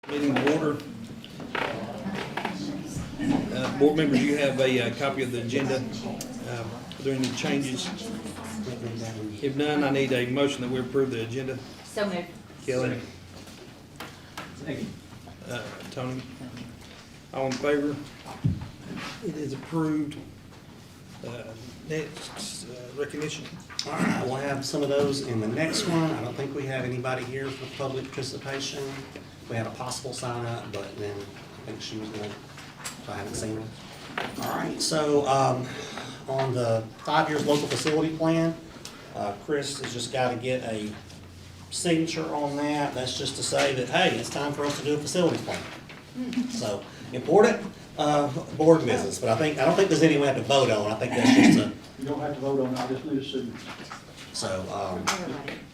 Meeting to order. Board members, you have a copy of the agenda. Are there any changes? If none, I need a motion that we approve the agenda. So moved. Kelly? Tony? All in favor? It is approved. Next, recognition. All right, we'll have some of those in the next one. I don't think we have anybody here for public participation. We had a possible sign up, but then I think she was gonna, so I haven't seen her. All right, so, on the 5 years local facility plan, Chris has just gotta get a signature on that. That's just to say that, hey, it's time for us to do a facilities plan. So, important, board business, but I don't think there's any we have to vote on. I think that's just a, You don't have to vote on it, I just need a signature. so,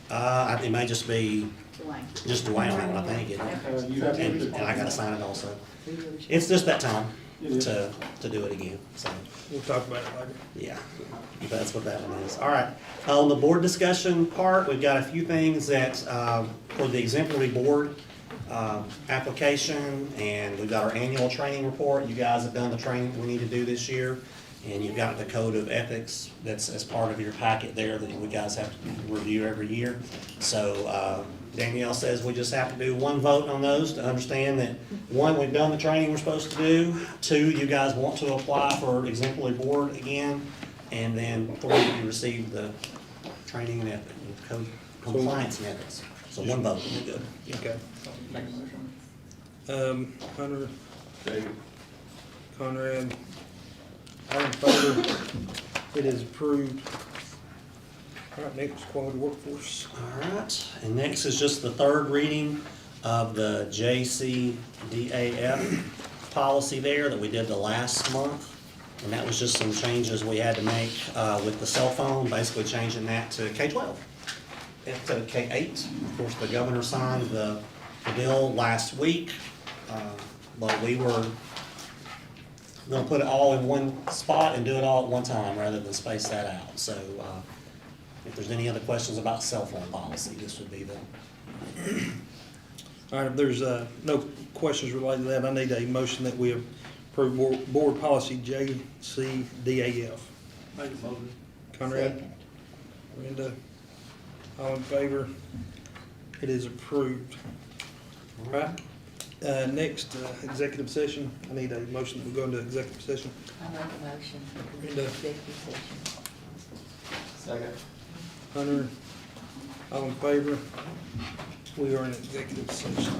Everybody. it may just be Dwayne. just Dwayne on that one, I think, isn't it? You have And to. I gotta sign it also. It's just that time to do it again, so, We'll talk about it later. yeah, that's what that one is. All right, on the board discussion part, we've got a few things that, for the exemplary board, application, and we've got our annual training report. You guys have done the training we need to do this year, and you've got the code of ethics that's as part of your packet there that you guys have to review every year. So, Danielle says we just have to do one vote on those to understand that, one, we've done the training we're supposed to do. Two, you guys want to apply for exemplary board again. And then three, you received the training and ethics, code compliance and ethics. So one vote, we're good. Okay. Make a motion. Hunter? Conrad? All in favor? It is approved. All right, next, quality workforce. All right, and next is just the third reading of the JCDAF policy there that we did the last month. And that was just some changes we had to make with the cell phone, basically changing that to K-12 instead of K-8. Of course, the governor signed the bill last week, but we were gonna put it all in one spot and do it all at one time rather than space that out. So, if there's any other questions about cell phone policy, this would be the, All right, if there's no questions related to that, I need a motion that we approve board policy JCDAF. Make a motion. Conrad? Second. Brenda? All in favor? It is approved. All right, next, executive session. I need a motion that we go into executive session. I make a motion for the Brenda. executive session. Second. Hunter? All in favor? We are in executive session.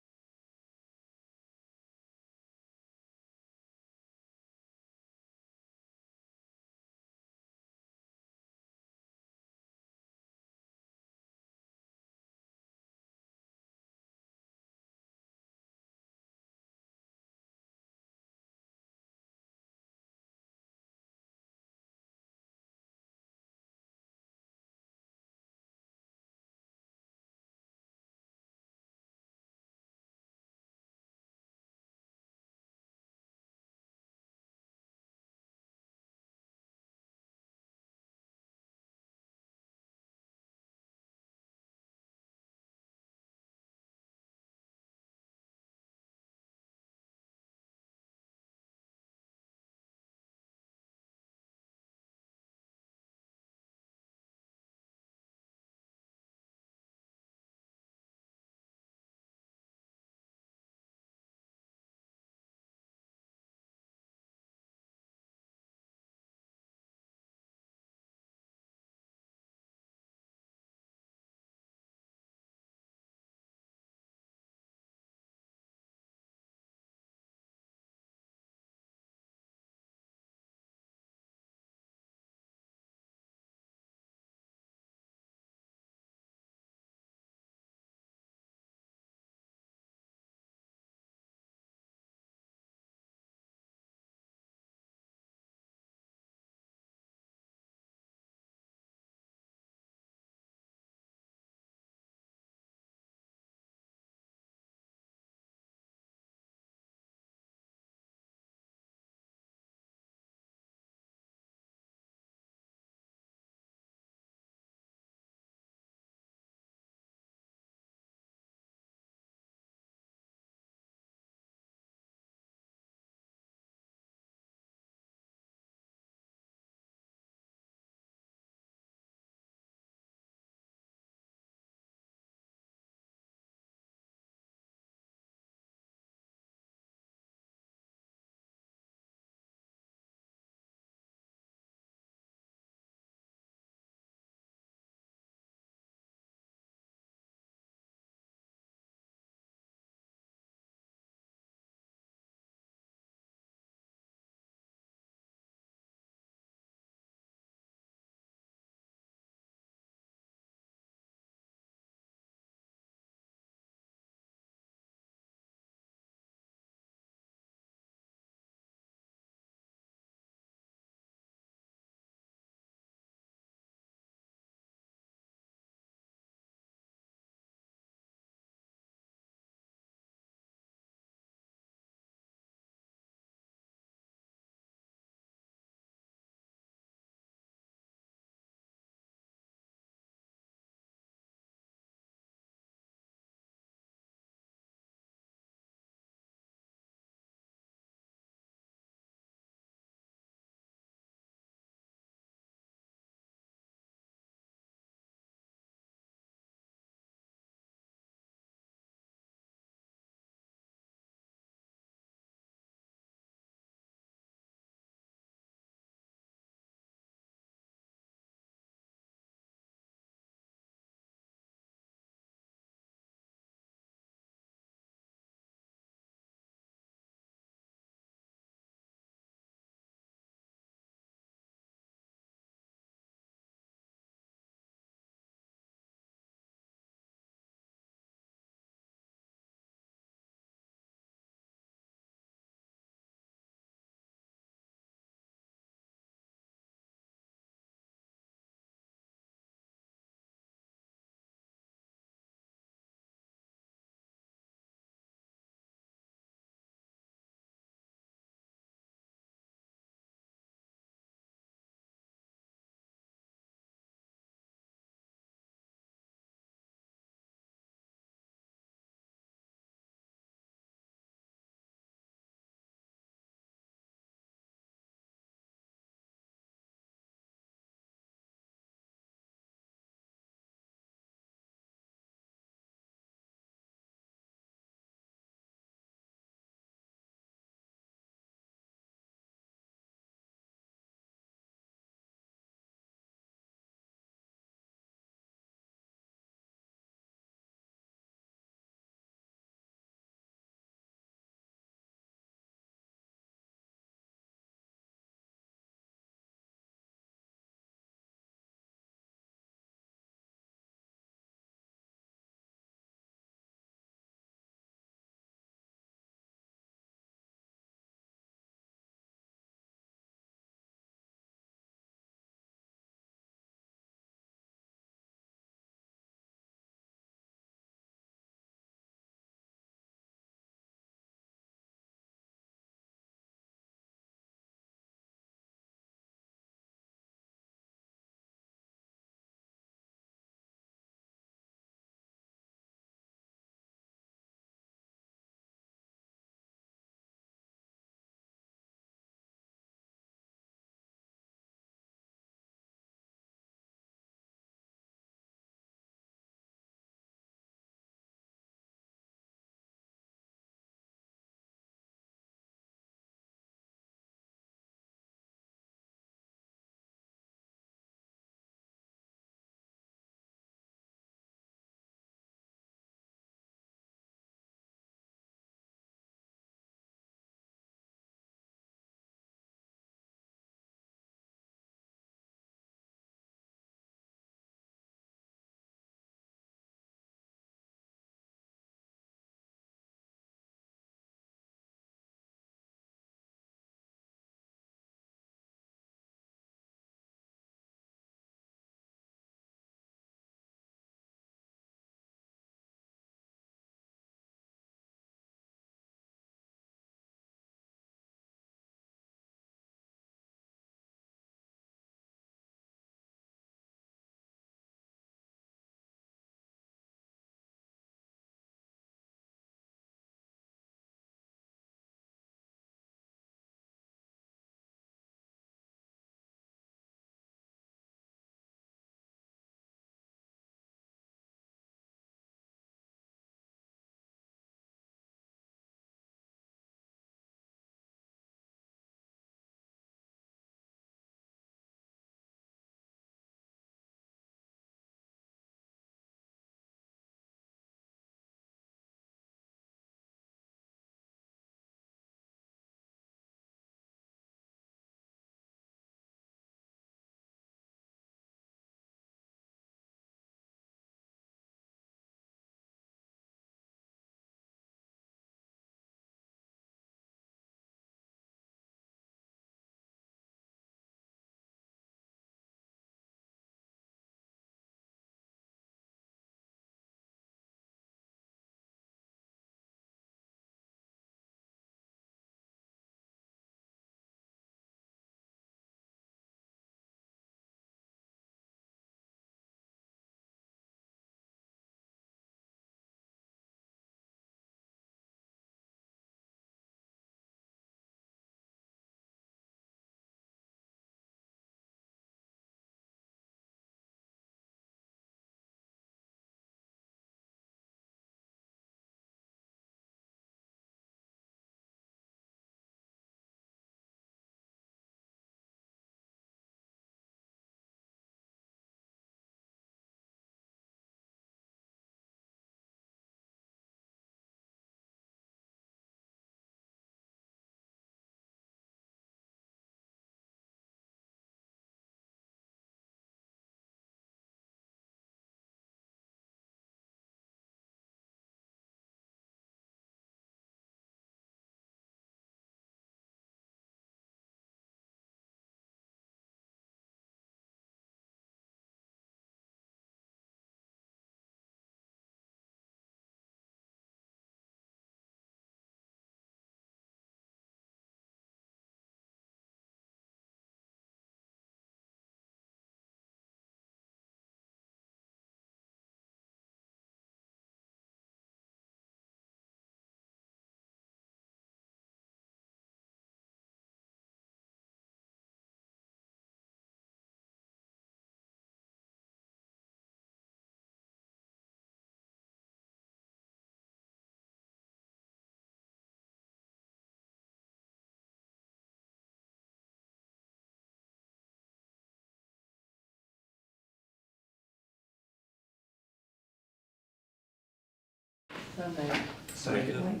So moved. Second.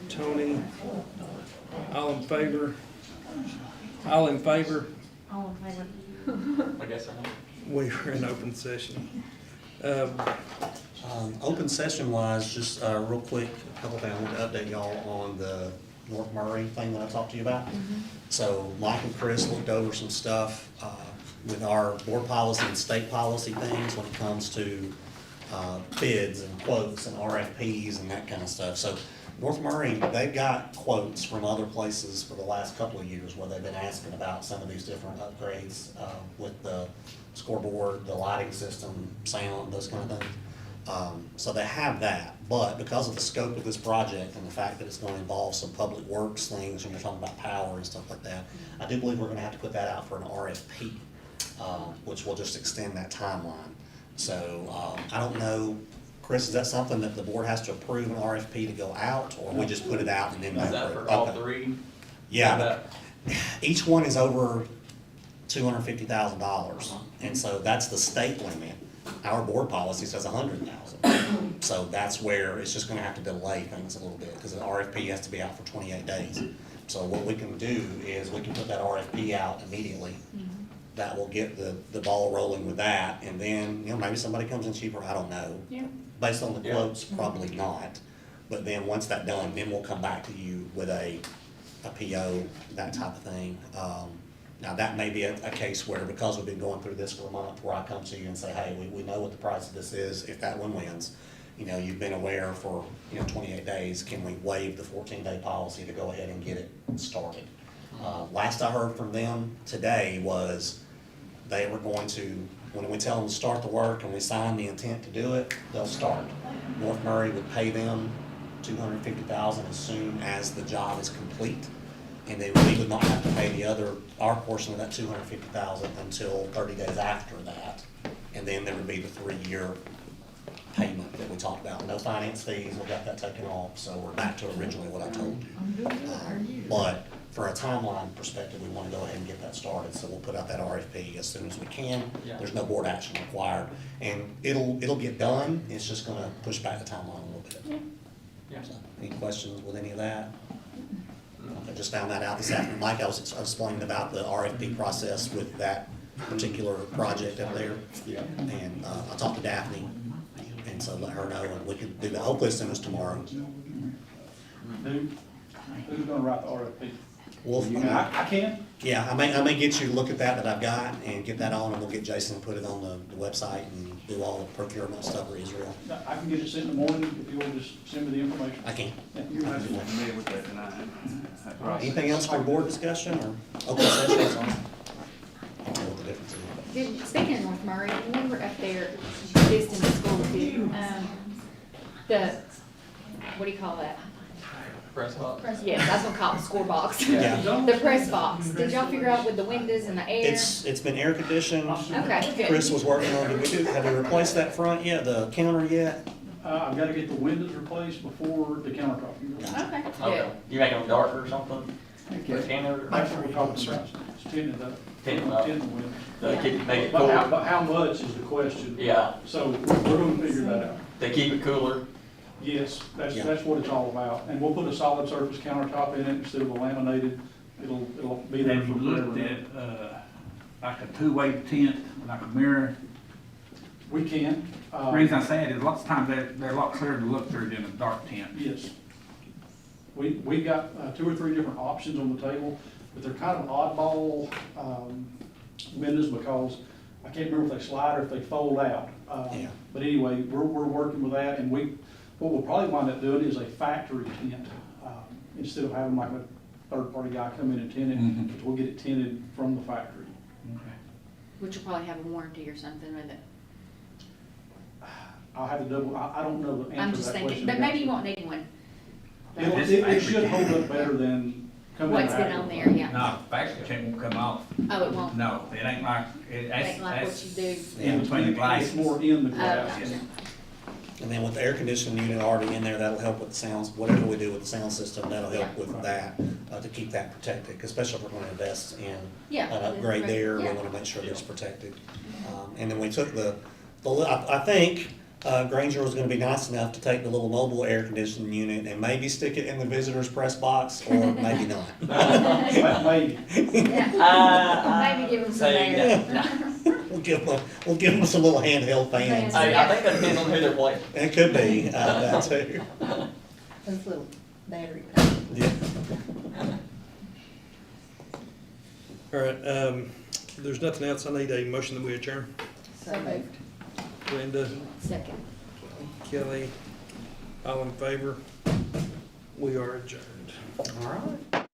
Tony, all in favor? All in favor? All in favor? I guess I know. We were in open session. Open session wise, just, real quick, a couple things, I want to update y'all on the North Murray thing that I talked to you about. So Mike and Chris looked over some stuff, with our board policy and state policy things when it comes to, bids and quotes and RFPs and that kind of stuff. So North Murray, they've got quotes from other places for the last couple of years where they've been asking about some of these different upgrades, with the scoreboard, the lighting system, sound, those kind of things. So they have that, but because of the scope of this project and the fact that it's gonna involve some public works things, when you're talking about power and stuff like that, I do believe we're gonna have to put that out for an RFP, which will just extend that timeline. So, I don't know, Chris, is that something that the board has to approve an RFP to go out, or we just put it out and then? Is that for all Okay. three? Yeah, That- but each one is over $250,000, and so that's the state limit. Our board policy says $100,000, so that's where it's just gonna have to delay things a little bit, because the RFP has to be out for 28 days. So what we can do is we can put that RFP out immediately. That will get the ball rolling with that, and then, maybe somebody comes in cheaper, I don't know. Yeah. Based on the Yeah. quotes, probably not, but then once that's done, then we'll come back to you with a PO, that type of thing. Now, that may be a case where, because we've been going through this for a month, where I come to you and say, hey, we know what the price of this is, if that one wins, you've been aware for, 28 days, can we waive the 14-day policy to go ahead and get it started? Last I heard from them today was they were going to, when we tell them to start the work and we sign the intent to do it, they'll start. North Murray would pay them $250,000 as soon as the job is complete. And then we would not have to pay our portion of that $250,000 until 30 days after that. And then there would be the 3-year payment that we talked about. No finance fees, we got that taken off, so we're back to originally what I told you. But for a timeline perspective, we want to go ahead and get that started, so we'll put out that RFP as soon as we can. Yeah. There's no board action required, and it'll get done, it's just gonna push back the timeline a little bit. Yeah. So, any questions with any of that? I just found that out this afternoon. Mike, I was explaining about the RFP process with that particular project up there. Yeah. And, I talked to Daphne, and so let her know, and we can do that, hopefully as soon as tomorrow. Who's gonna write the RFP? Wolf, I can? yeah, I may get you to look at that I've got and get that on, and we'll get Jason to put it on the website and do all the procurement stuff for Israel. I can get it sent in the morning, if you will, just send me the information. I can. Yeah, you have it. familiar with that tonight. All right, anything else for board discussion or open session? I don't know what the difference is. Speaking of North Murray, when we were up there visiting the school, what do you call that? Press box. Yes, I was gonna call it the score box. Yeah. The press box. Did y'all figure out with the windows and the air? It's been air conditioned. Okay, good. Chris was working on it. Have we replaced that front yet, the counter yet? I've gotta get the windows replaced before the countertop. Okay, Okay, good. you make them darker or something? Put tinted or? That's what we're talking about, it's tinted up. Tinted up. Tinted windows. They keep, make it But cooler? how much is the question? Yeah, So we're gonna figure that out. they keep it cooler. Yes, that's Yeah. what it's all about. And we'll put a solid surface countertop in it instead of a laminated. It'll be there Have for you looked forever. at, like a two-way tent, like a mirror? We can. The reason I say it is lots of times they're a lot clearer to look through than a dark tent. Yes. We've got 2 or 3 different options on the table, but they're kind of oddball windows because I can't remember if they slide or if they fold out. Yeah. But anyway, we're working with that, and what we'll probably wind up doing is a factory tent, instead of having like a third-party guy come in and tint it, Mhm. because we'll get it tinted from the factory. Which will probably have a warranty or something with it. I'll have to double, I don't know the I'm answer to just that thinking, question. but maybe you won't need one. It should hold up better than coming in. What's been on there, yeah. No, factory tent won't come off. Oh, it won't? No, it ain't like, Ain't like what you do. in between the It's glasses. more in the glass. Okay. And then with the air conditioning unit already in there, that'll help with the sounds, whatever we do with the sound system, that'll help Yeah. with that, to keep that protected, 'cause especially if we're gonna invest in Yeah. an upgrade there, we Yeah. wanna make sure that it's protected. And then we took I think Granger was gonna be nice enough to take the little mobile air conditioning unit and maybe stick it in the visitor's press box, or maybe not. Maybe. Yeah. Maybe give them some say air. that. We'll give them some little handheld fans. Hey, I think that depends on who they're playing. It could be, that too. Those little battery. Yeah. All right, there's nothing else. I need a motion that we adjourn. So moved. Brenda, Second. Kelly, all in favor? We are adjourned. All right.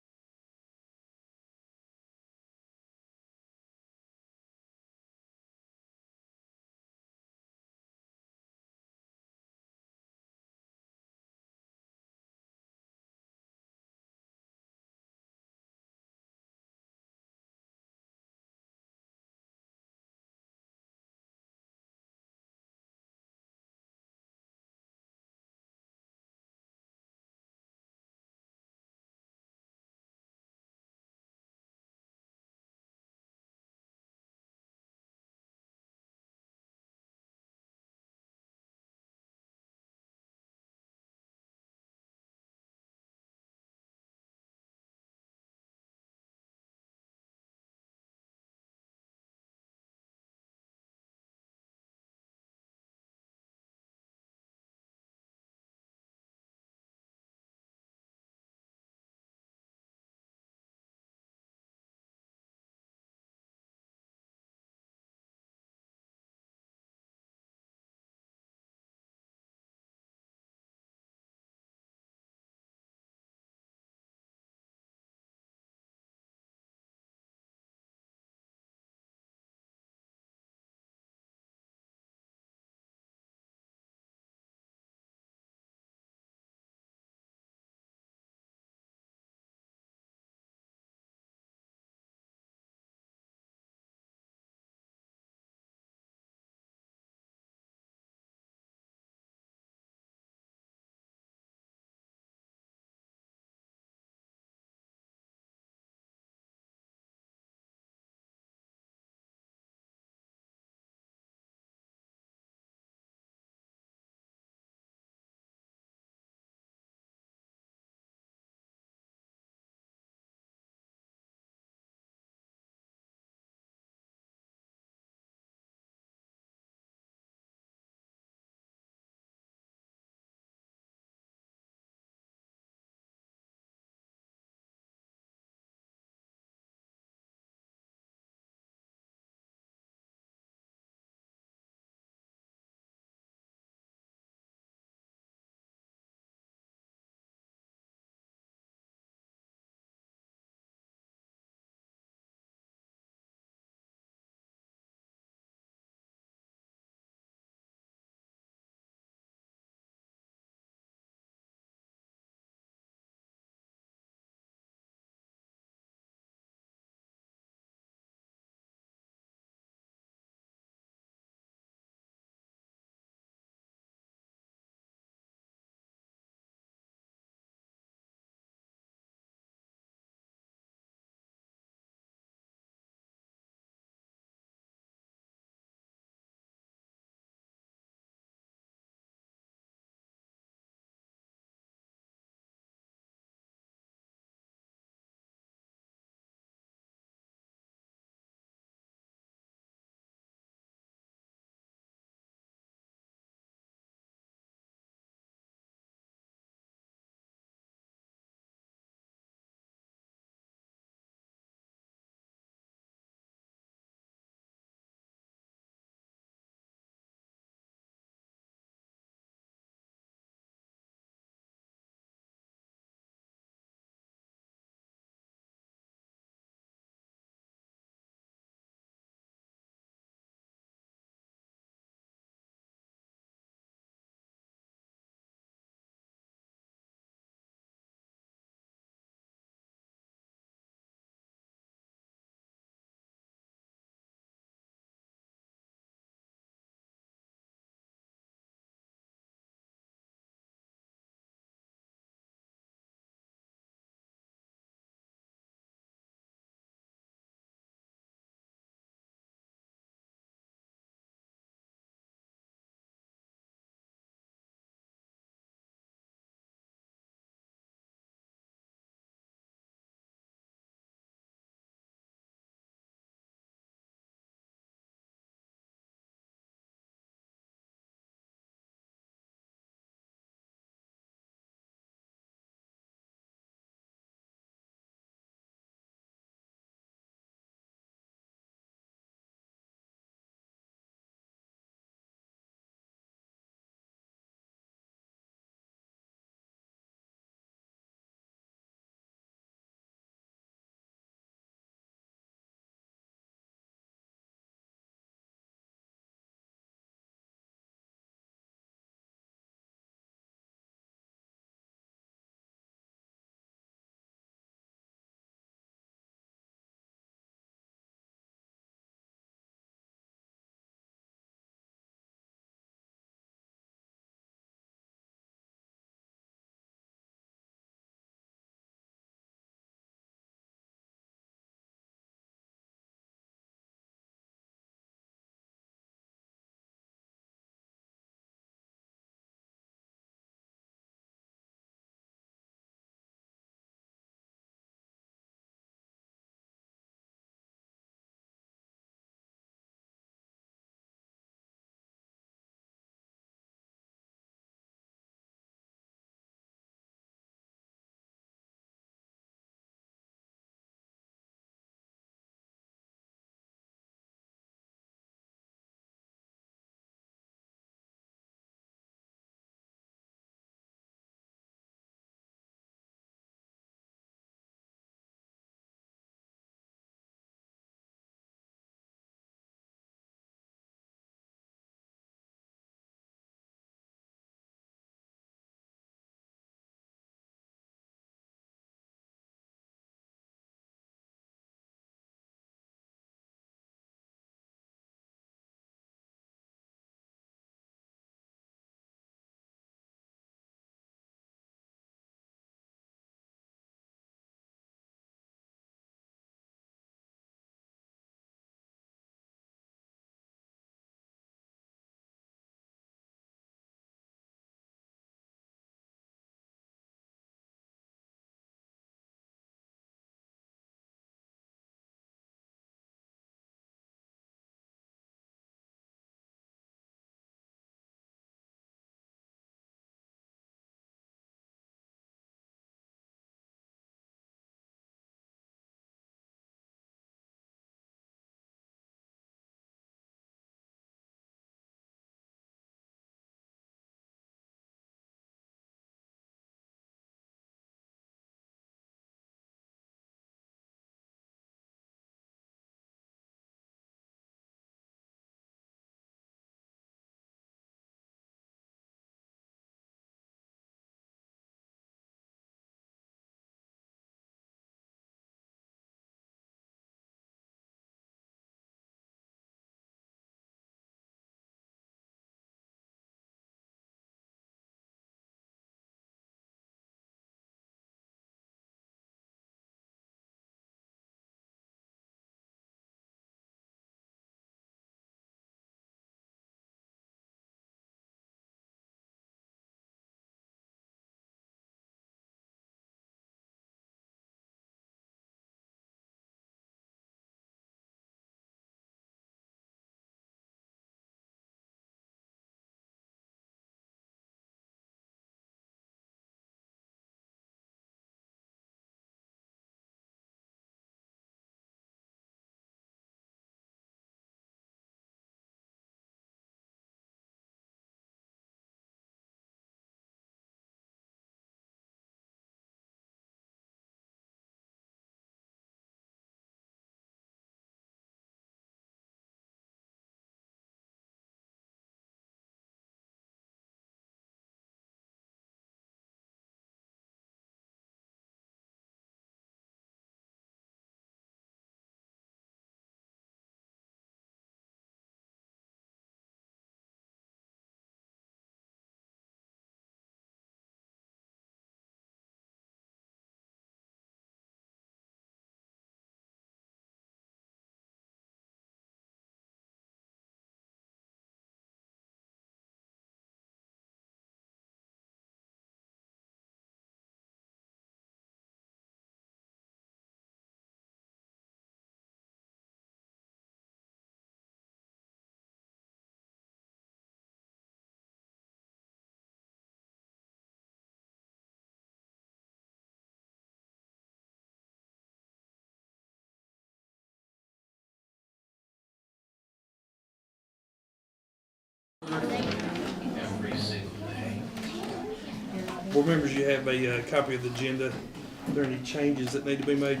Board members, you have a copy of the agenda. Are there any changes that need to be made?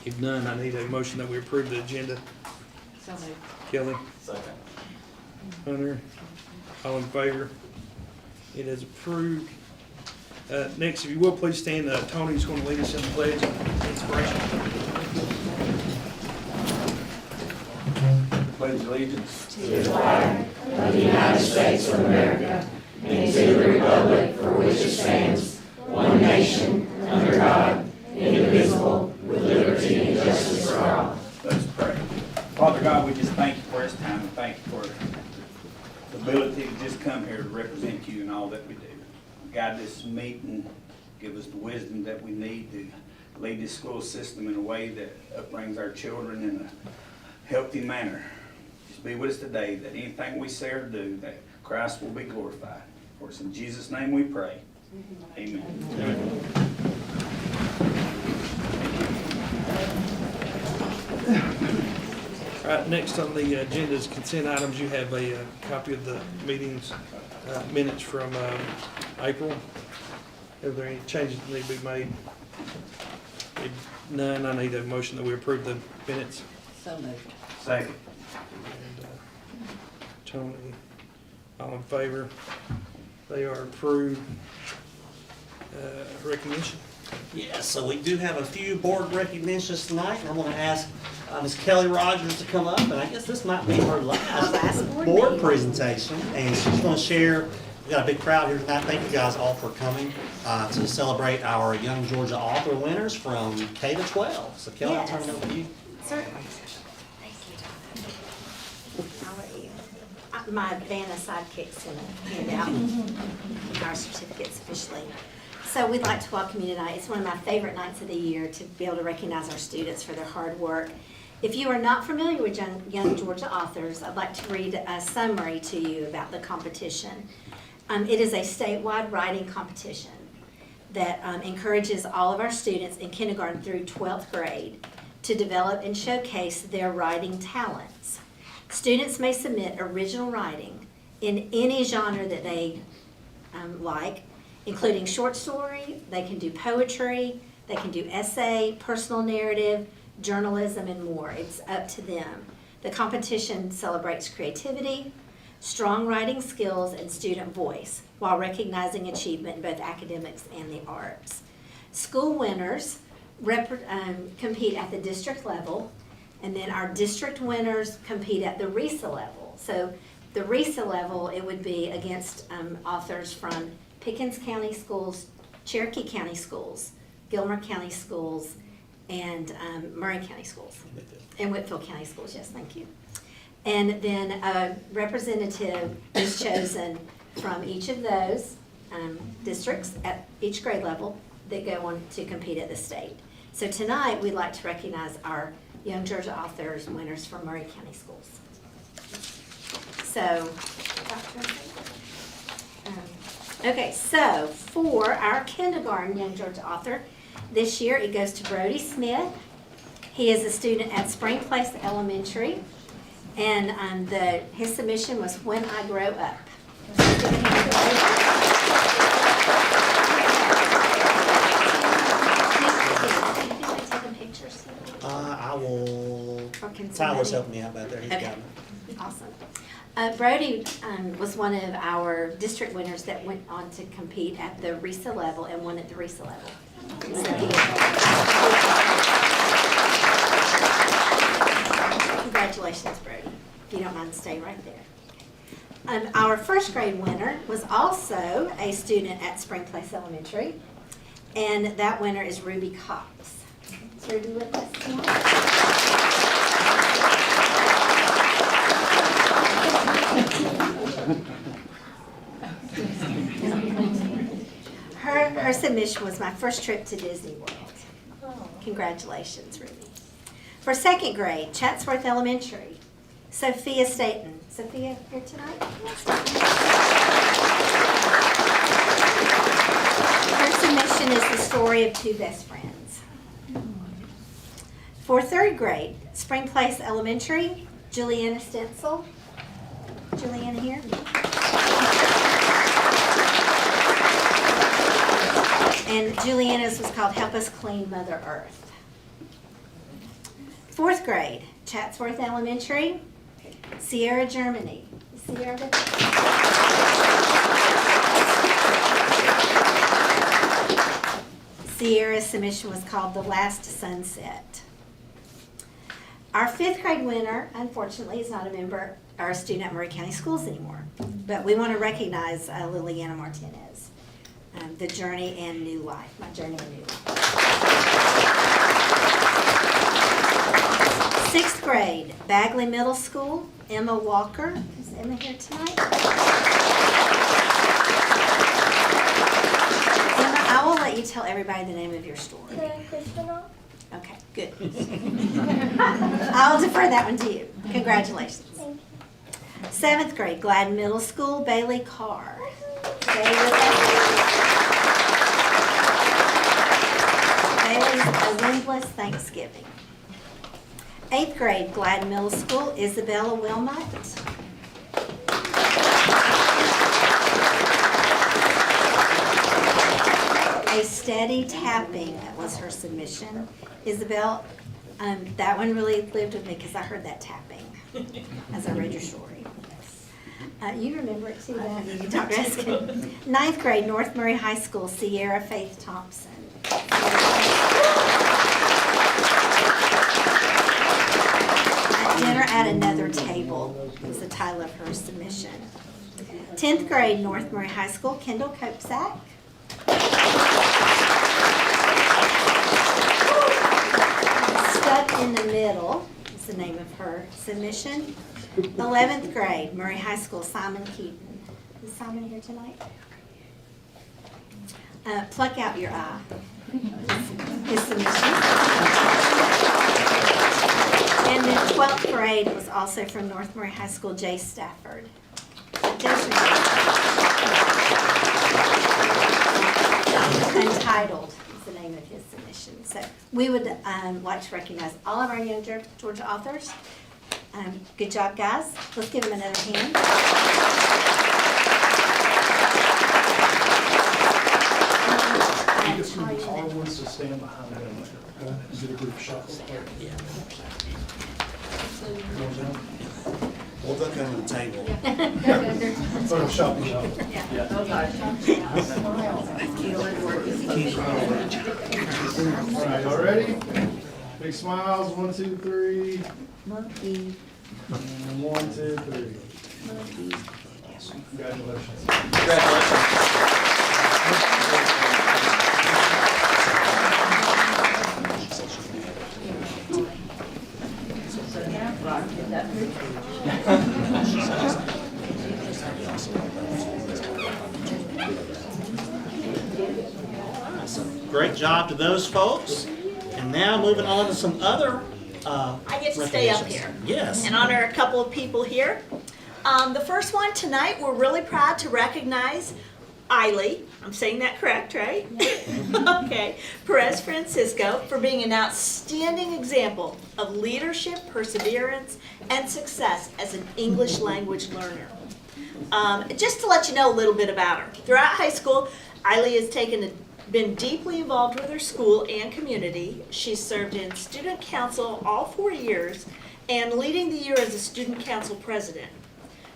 If none, I need a motion that we approve the agenda. So moved. Kelly, Second. Hunter, all in favor? It is approved. Next, if you will, please stand. Tony's going to lead us in the pledge of inspiration. Pledge allegiance. Let's pray. Father God, we just thank you for this time and thank you for the ability to just come here to represent you in all that we do. Guide this meeting, give us the wisdom that we need to lead this school system in a way that upbrings our children in a healthy manner. Just be with us today, that anything we say or do, that Christ will be glorified. For it's in Jesus' name we pray. Amen. All right, next on the agenda is consent items. You have a copy of the meetings minutes from April. Are there any changes that need to be made? If none, I need a motion that we approve the minutes. So moved. Second. And, Tony, all in favor? They are approved. Recognition. Yeah, so we do have a few board recognitions tonight, and I'm gonna ask Ms. Kelly Rogers to come up, and I guess this might be her last last board board meeting. presentation, and she's gonna share, we got a big crowd here tonight, thank you guys all for coming, to celebrate our Young Georgia Author winners from K to 12. So Kelly, I'll turn it over to you. Certainly. Thank you, Donna. How are you? My Vanna sidekick's gonna hand out our certificates officially. So we'd like to welcome you tonight. It's one of my favorite nights of the year to be able to recognize our students for their hard work. If you are not familiar with Young Georgia Authors, I'd like to read a summary to you about the competition. It is a statewide writing competition that encourages all of our students in kindergarten through 12th grade to develop and showcase their writing talents. Students may submit original writing in any genre that they like, including short story, they can do poetry, they can do essay, personal narrative, journalism, and more. It's up to them. The competition celebrates creativity, strong writing skills, and student voice, while recognizing achievement in both academics and the arts. School winners compete at the district level, and then our district winners compete at the RESA level. So the RESA level, it would be against authors from Pickens County Schools, Cherokee County Schools, Gilmer County Schools, and Murray County Schools. And Whitfield County Schools, yes, thank you. And then a representative is chosen from each of those districts at each grade level that go on to compete at the state. So tonight, we'd like to recognize our Young Georgia Authors winners from Murray County Schools. So, okay, so for our kindergarten Young Georgia Author, this year it goes to Brody Smith. He is a student at Spring Place Elementary, and his submission was When I Grow Up. I will, Or can Tyler's somebody- helping me out back there, he's Okay. got me. Awesome. Brody was one of our district winners that went on to compete at the RESA level and won at the RESA level. So congratulations, Brody, if you don't mind staying right there. Our first grade winner was also a student at Spring Place Elementary, and that winner is Ruby Cox. Is Ruby with us tonight? Her submission was my first trip to Disney World. Congratulations, Ruby. For second grade, Chatsworth Elementary, Sophia Staten. Sophia here tonight? Her submission is the story of two best friends. For third grade, Spring Place Elementary, Juliana Stencil. Juliana here. And Juliana's was called Help Us Clean Mother Earth. 4th grade, Chatsworth Elementary, Sierra, Germany. Sierra with us? Sierra's submission was called The Last Sunset. Our 5th grade winner, unfortunately, is not a member or a student at Murray County Schools anymore. But we want to recognize Liliana Martinez, The Journey and New Life, My Journey and New Life. 6th grade, Bagley Middle School, Emma Walker. Is Emma here tonight? Emma, I will let you tell everybody the name of your story. Okay, good. I'll defer that one to you. Congratulations. 7th grade, Gladden Middle School, Bailey Carr. Bailey's A Windless Thanksgiving. 8th grade, Gladden Middle School, Isabella Wilmot. A Steady Tapping, that was her submission. Isabel, that one really lived with me because I heard that tapping as I read your story. You remember it too, don't you? You talked to us. 9th grade, North Murray High School, Sierra Faith Thompson. Dinner at Another Table was the title of her submission. 10th grade, North Murray High School, Kendall Kopsak. Stuck in the Middle is the name of her submission. 11th grade, Murray High School, Simon Keaton. Is Simon here tonight? Pluck Out Your Eye. His submission. And then 12th grade was also from North Murray High School, Jay Stafford. Untitled is the name of his submission. So we would like to recognize all of our young Georgia authors. Good job, guys. Let's give them another hand. If the car wants to stand behind them, is it a group shot? Yeah. We'll go to the table. Sort of shot. All right, all ready? Big smiles, 1, 2, 3. Monkey. And 1, 2, 3. Congratulations. Congratulations. Great job to those folks. And now moving on to some other I get to stay up here Yes. and honor a couple of people here. The first one tonight, we're really proud to recognize Eiley, I'm saying that correct, right? Okay, Perez Francisco for being an outstanding example of leadership, perseverance, and success as an English language learner. Just to let you know a little bit about her. Throughout high school, Eiley has been deeply involved with her school and community. She's served in student council all 4 years and leading the year as a student council president.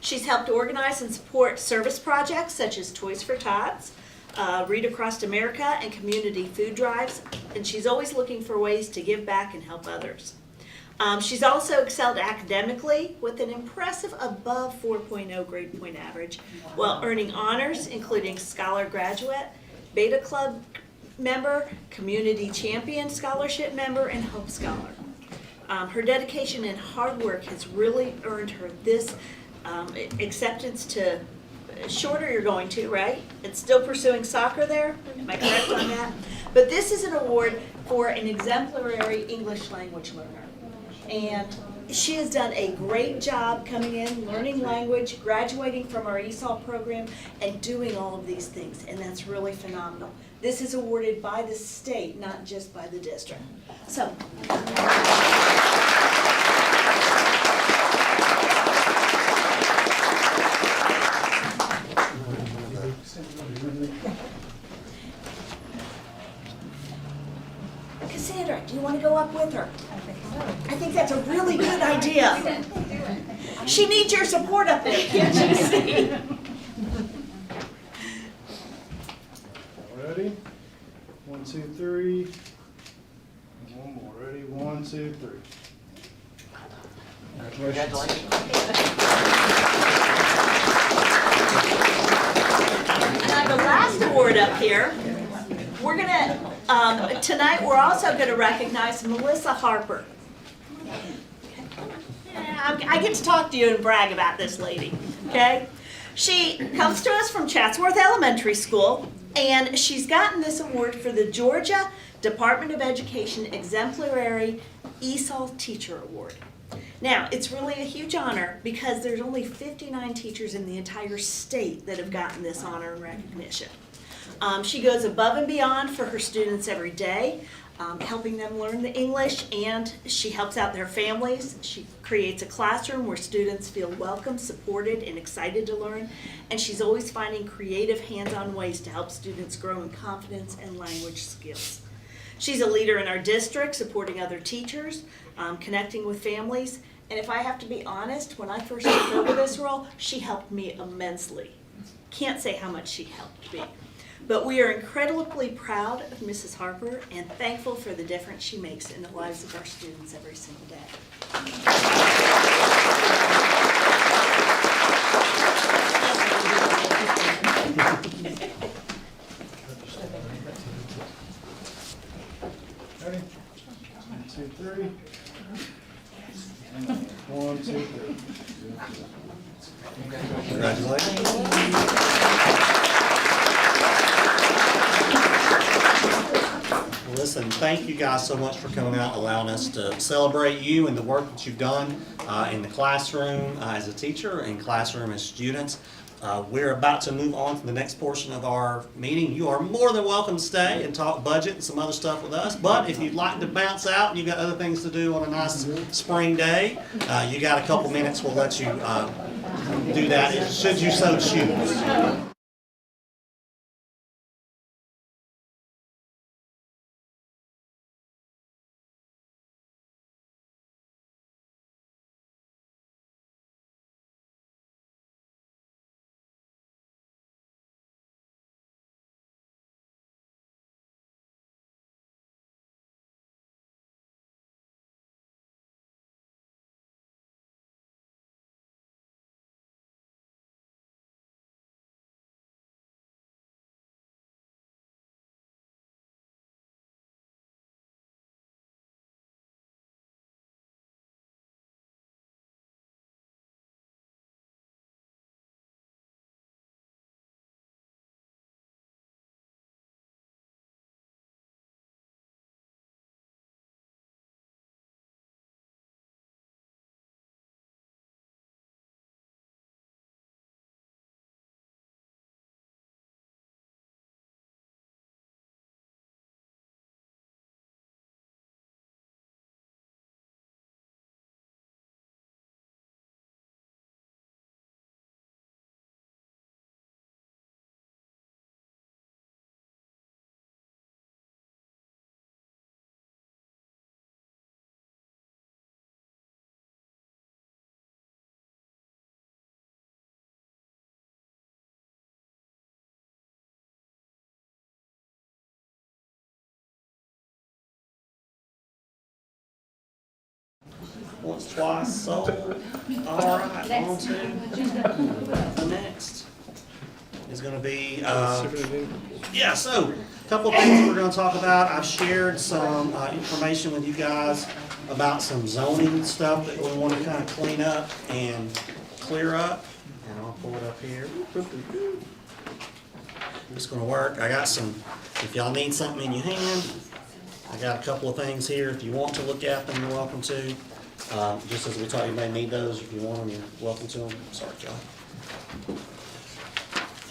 She's helped organize and support service projects such as Toys for Tots, Read Across America, and community food drives, and she's always looking for ways to give back and help others. She's also excelled academically with an impressive above 4.0 grade point average, while earning honors including Scholar Graduate, Beta Club member, Community Champion Scholarship member, and Hope Scholar. Her dedication and hard work has really earned her this acceptance to shorter you're going to, right? It's still pursuing soccer there, am I correct on that? But this is an award for an exemplary English language learner. And she has done a great job coming in, learning language, graduating from our ESOL program, and doing all of these things, and that's really phenomenal. This is awarded by the state, not just by the district. So. She needs your support up there, can't you see? Ready? 1, 2, 3. And one more. Ready? 1, 2, 3. Congratulations. Now, the last award up here, we're gonna, tonight, we're also gonna recognize Melissa Harper. Yeah, I get to talk to you and brag about this lady, okay? She comes to us from Chatsworth Elementary School, and she's gotten this award for the Georgia Department of Education Exemplary ESOL Teacher Award. Now, it's really a huge honor because there's only 59 teachers in the entire state that have gotten this honor and recognition. She goes above and beyond for her students every day, helping them learn the English, and she helps out their families. She creates a classroom where students feel welcome, supported, and excited to learn, and she's always finding creative hands-on ways to help students grow in confidence and language skills. She's a leader in our district, supporting other teachers, connecting with families, and if I have to be honest, when I first took over this role, she helped me immensely. Can't say how much she helped me. But we are incredibly proud of Mrs. Harper and thankful for the difference she makes in the lives of our students every single day. Ready? 1, 2, 3. 1, 2, 3. Congratulations. Listen, thank you guys so much for coming out, allowing us to celebrate you and the work that you've done in the classroom as a teacher and classroom as students. We're about to move on to the next portion of our meeting. You are more than welcome to stay and talk budget and some other stuff with us. But if you'd like to bounce out and you've got other things to do on a nice spring day, you got a couple minutes. We'll let you do that should you so choose. Once, twice, sold. All right, on to the next. Is going to be, yeah, so a couple of things we're going to talk about. I've shared some information with you guys about some zoning stuff that we want to kind of clean up and clear up. And I'll pull it up here. It's going to work. I got some, if y'all need something in your hand, I got a couple of things here. If you want to look at them, you're welcome to. Just as we talked, you may need those. If you want them, you're welcome to them. Sorry, John.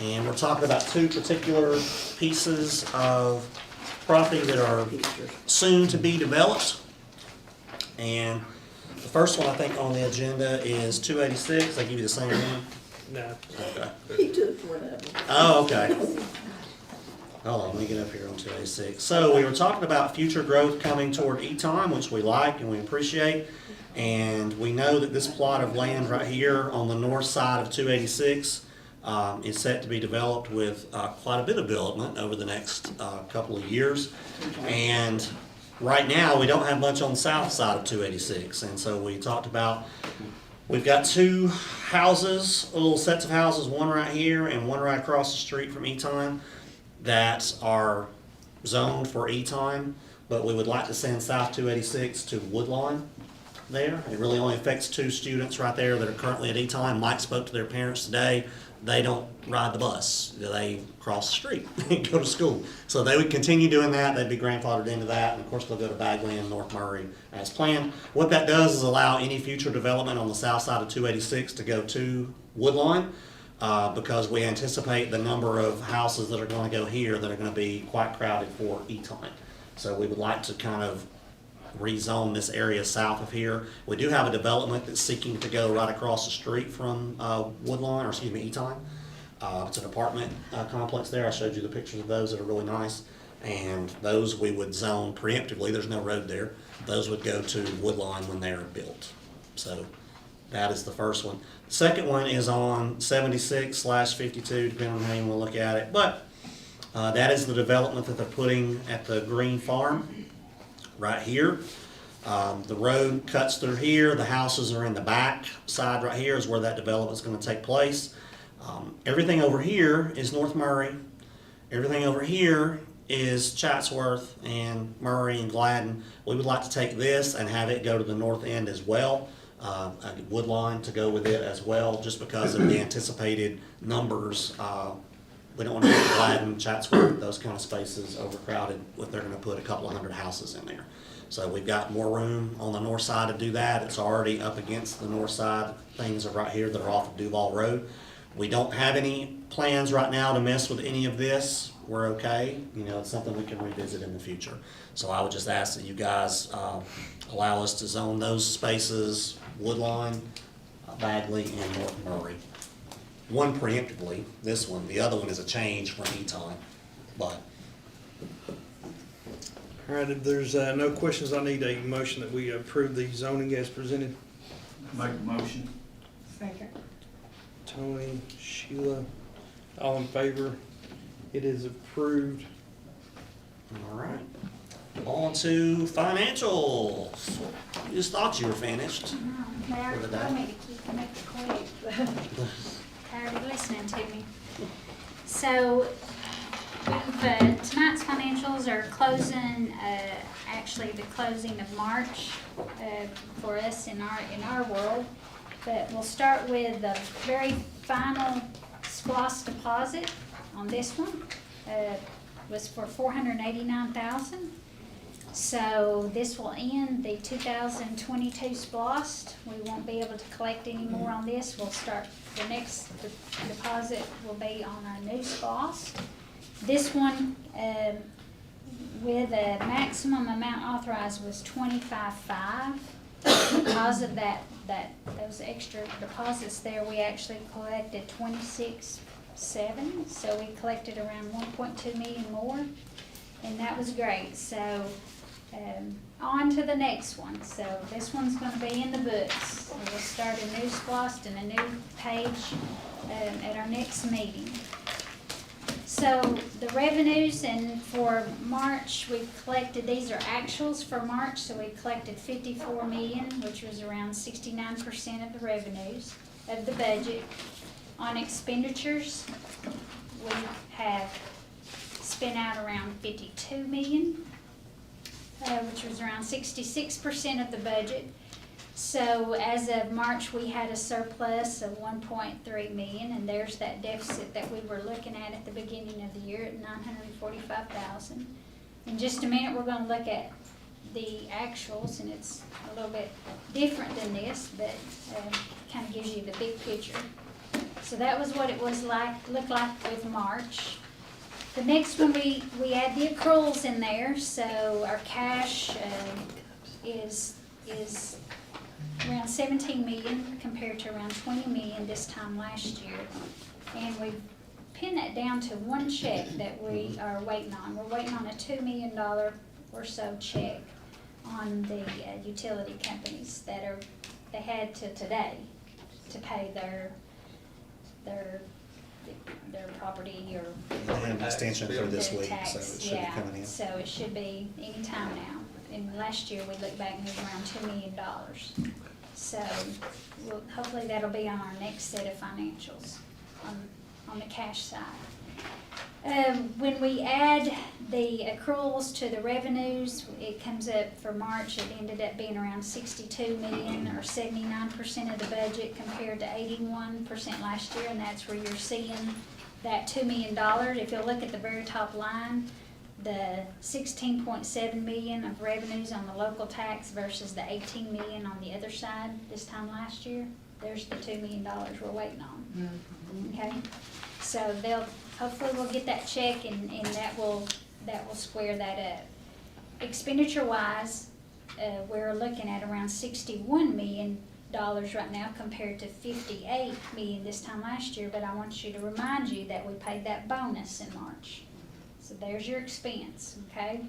And we're talking about two particular pieces of property that are soon to be developed. And the first one I think on the agenda is 286. I give you the same one? No. Okay. He took one of them. Oh, okay. Hold on, let me get up here on 286. So we were talking about future growth coming toward E-Time, which we like and we appreciate. And we know that this plot of land right here on the north side of 286 is set to be developed with quite a bit of development over the next couple of years. And right now, we don't have much on the south side of 286. And so we talked about, we've got two houses, little sets of houses, one right here and one right across the street from E-Time, that are zoned for E-Time, but we would like to send South 286 to Woodlawn there. It really only affects 2 students right there that are currently at E-Time. Mike spoke to their parents today. They don't ride the bus. They cross the street and go to school. So they would continue doing that. They'd be grandfathered into that. And of course, they'll go to Bagley and North Murray as planned. What that does is allow any future development on the south side of 286 to go to Woodlawn, because we anticipate the number of houses that are going to go here that are going to be quite crowded for E-Time. So we would like to kind of rezone this area south of here. We do have a development that's seeking to go right across the street from Woodlawn, or excuse me, E-Time. It's an apartment complex there. I showed you the pictures of those that are really nice. And those we would zone preemptively. There's no road there. Those would go to Woodlawn when they're built. So that is the first one. The second one is on 76/52, depending on how you want to look at it. But that is the development that they're putting at the Green Farm right here. The road cuts through here. The houses are in the back side right here is where that development is going to take place. Everything over here is North Murray. Everything over here is Chatsworth and Murray and Gladden. We would like to take this and have it go to the north end as well. Woodlawn to go with it as well, just because of the anticipated numbers. We don't want to get Gladden, Chatsworth, those kind of spaces overcrowded if they're going to put a couple of hundred houses in there. So we've got more room on the north side to do that. It's already up against the north side. Things are right here that are off of Duval Road. We don't have any plans right now to mess with any of this. We're okay. You know, it's something we can revisit in the future. So I would just ask that you guys allow us to zone those spaces, Woodlawn, Bagley, and North Murray. One preemptively, this one. The other one is a change from E-Time, but. All right, if there's no questions, I need a motion that we approve the zoning as presented. Make a motion. Second. Tony, Sheila, all in favor? It is approved. All right. On to financials. You just thought you were finished. They For the already day. told me to make it quick. Tired of listening to me. So, tonight's financials are closing, actually the closing of March for us in our world. But we'll start with the very final SPOS deposit on this one. Was for $489,000. So this will end the 2022 SPOS. We won't be able to collect any more on this. We'll start, the next deposit will be on our new SPOS. This one, with a maximum amount authorized was $25,500. Because of those extra deposits there, we actually collected $26,700. So we collected around $1.2 million more, and that was great. So on to the next one. So this one's going to be in the books. We'll start a new SPOS and a new page at our next meeting. So the revenues, and for March, we collected, these are actuals for March, so we collected $54 million, which was around 69% of the revenues of the budget. On expenditures, we have spent out around $52 million, which was around 66% of the budget. So as of March, we had a surplus of $1.3 million, and there's that deficit that we were looking at the beginning of the year at $945,000. In just a minute, we're going to look at the actuals, and it's a little bit different than this, but kind of gives you the big picture. So that was what it was looked like with March. The next one, we add the accruals in there, so our cash is around $17 million compared to around $20 million this time last year. And we pinned that down to one check that we are waiting on. We're waiting on a $2 million or so check on the utility companies they had to today to pay their property or They had an extension for this their week, so tax. it should be Yeah, coming in. so it should be any time now. And last year, we looked back and it was around $2 million. So, hopefully that'll be on our next set of financials on the cash side. When we add the accruals to the revenues, it comes up for March, it ended up being around 62 million or 79% of the budget compared to 81% last year, and that's where you're seeing that $2 million. If you look at the very top line, the 16.7 million of revenues on the local tax versus the 18 million on the other side this time last year, there's the $2 million we're waiting on. Okay, so hopefully we'll get that check and that will square that up. Expenditure wise, we're looking at around $61 million right now compared to 58 million this time last year, but I want you to remind you that we paid that bonus in March. So there's your expense, okay?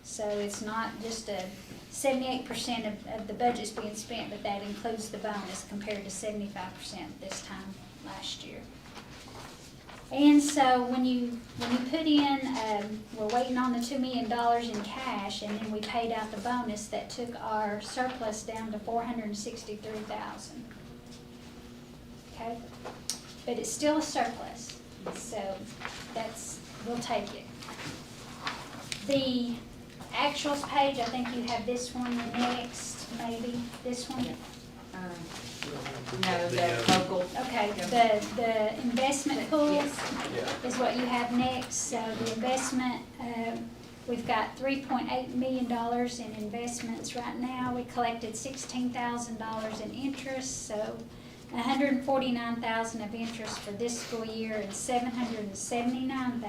So it's not just a 78% of the budget's being spent, but that includes the bonus compared to 75% this time last year. And so when you put in, we're waiting on the $2 million in cash, and then we paid out the bonus, that took our surplus down to 463,000. Okay, but it's still a surplus, so we'll take it. The actuals page, I think you have this one next, maybe this one. No, the local. Okay, the investment pool Yes. is what you have next. So the investment, we've got $3.8 million in investments right now. We collected $16,000 in interest, so $149,000 of interest for this school year and $779,000.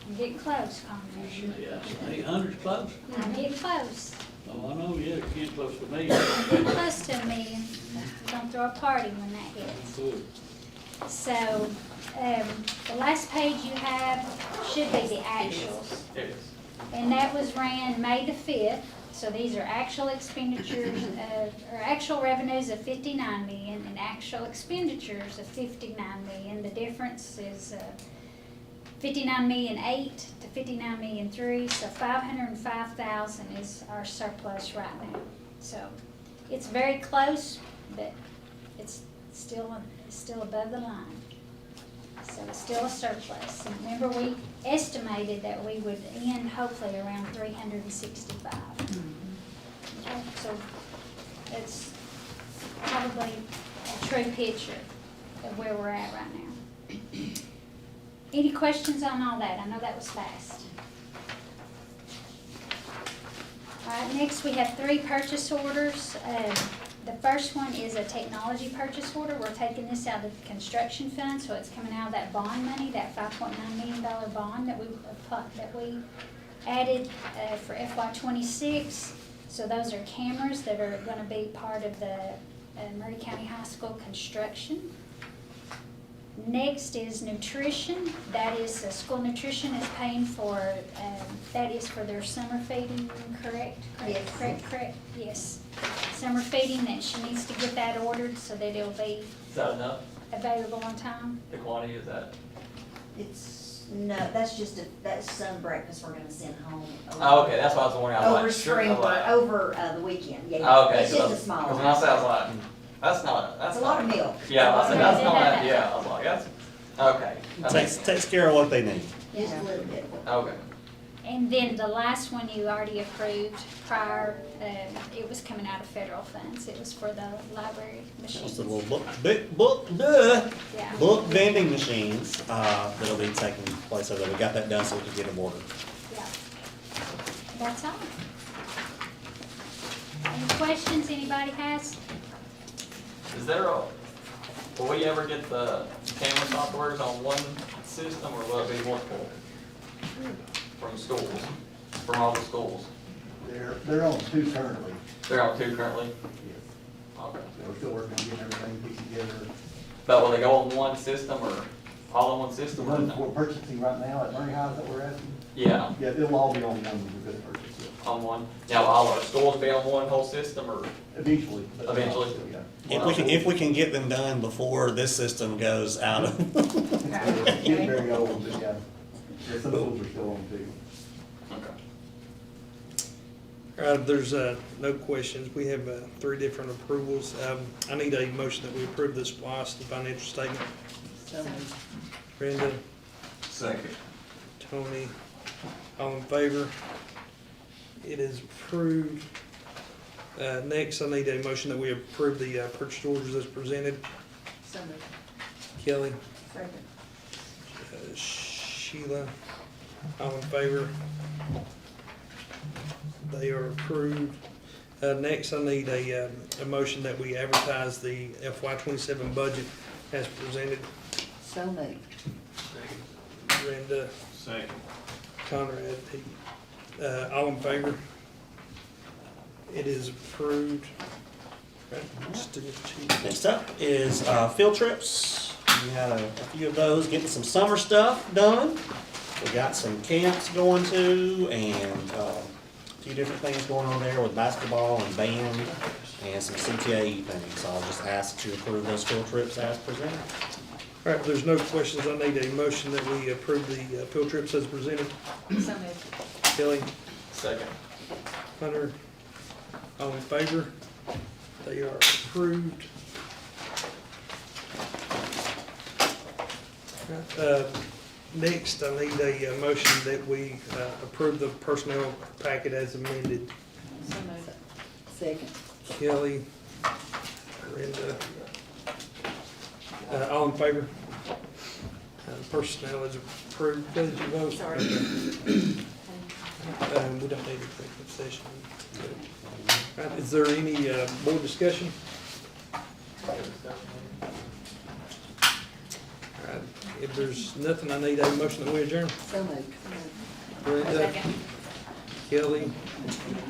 I'm getting close, Conrad. Yeah, 800's close. I'm getting close. Oh, I know, yeah, you can't close to me. I'm getting close to $1 million. Don't throw a party when that hits. Good. So, the last page you have should be the actuals. There it is. And that was ran May the 5th. So these are actual expenditures or actual revenues of 59 million and actual expenditures of 59 million. The difference is 59,008,000 to 59,003,000, so 505,000 is our surplus right now. So it's very close, but it's still above the line. So it's still a surplus. And remember, we estimated that we would end hopefully around 365. Okay, so it's probably a true picture of where we're at right now. Any questions on all that? I know that was fast. All right, next we have 3 purchase orders. The first one is a technology purchase order. We're taking this out of the construction fund, so it's coming out of that bond money, that $5.9 million bond that we added for FY26. So those are cameras that are going to be part of the Murray County High School construction. Next is nutrition. That is, school nutrition is paying for, that is for their summer feeding, correct? Yes. Correct, yes. Summer feeding, that she needs to get that ordered so that it'll be Is that enough? available on time. The quantity is that? No, that's some breakfast we're gonna send home. Oh, okay, that's what I was wondering. I was Over like, sure, spring, I'm like- over the weekend, yeah. Oh, okay. It's just a small. Because when I said, I was like, that's not, that's It's a lot of not- milk. Yeah, I said, that's Okay. not, yeah, I was like, that's, okay. That makes sense. Takes care of what they need. Just a little bit. Okay. And then the last one you already approved prior, it was coming out of federal funds. It was for the library Just machines. a little Yeah. book vending machines, that'll be taking place over there. We got that done so we could get them ordered. Yeah. That's all. Any questions anybody has? Is there a, will we ever get the camera softwares on one system, or will it be multiple? From schools, from all the schools? They're on 2 currently. They're on 2 currently? Yes. Okay. We're still working on getting everything put together. But will they go on one system, or all in one The system, or ones no? we're purchasing right now at Murray High that we're asking, Yeah, yeah, it'll all be on one we're gonna purchase it. on one. Now, will all our schools be on one whole system, or? Eventually. but- Eventually. Yeah. If we can get them done before this system goes out of. They're getting very old, but yeah. Yeah, some schools are still on too. Okay. All right, if there's no questions, we have 3 different approvals. I need a motion that we approve this SPOS, the financial statement. Brenda, Second. Tony, all in favor? It is approved. Next, I need a motion that we approve the purchase orders as presented. So moved. Kelly, Second. Sheila, all in favor? They are approved. Next, I need a motion that we advertise the FY '27 budget as presented. So moved. Brenda, Second. Conrad, Pete, all in favor? It is approved. Right, just do the chief. Next up is field trips. We had a few of those, getting some summer stuff done. We got some camps going to, and a few different things going on there with basketball and band, and some CTAE things. So I'll just ask to approve those field trips as presented. All right, if there's no questions, I need a motion that we approve the field trips as presented. So moved. Kelly, Second. Hunter, all in favor? They are approved. Next, I need a motion that we approve the personnel packet as amended. So moved. Second. Kelly, Brenda, all in favor? Personnel is approved. Did you vote? Sorry. We don't need a executive session. All right, is there any board discussion? All right, if there's nothing, I need a motion that we adjourn. So moved. Brenda, Second. Kelly,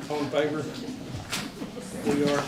all in favor? We are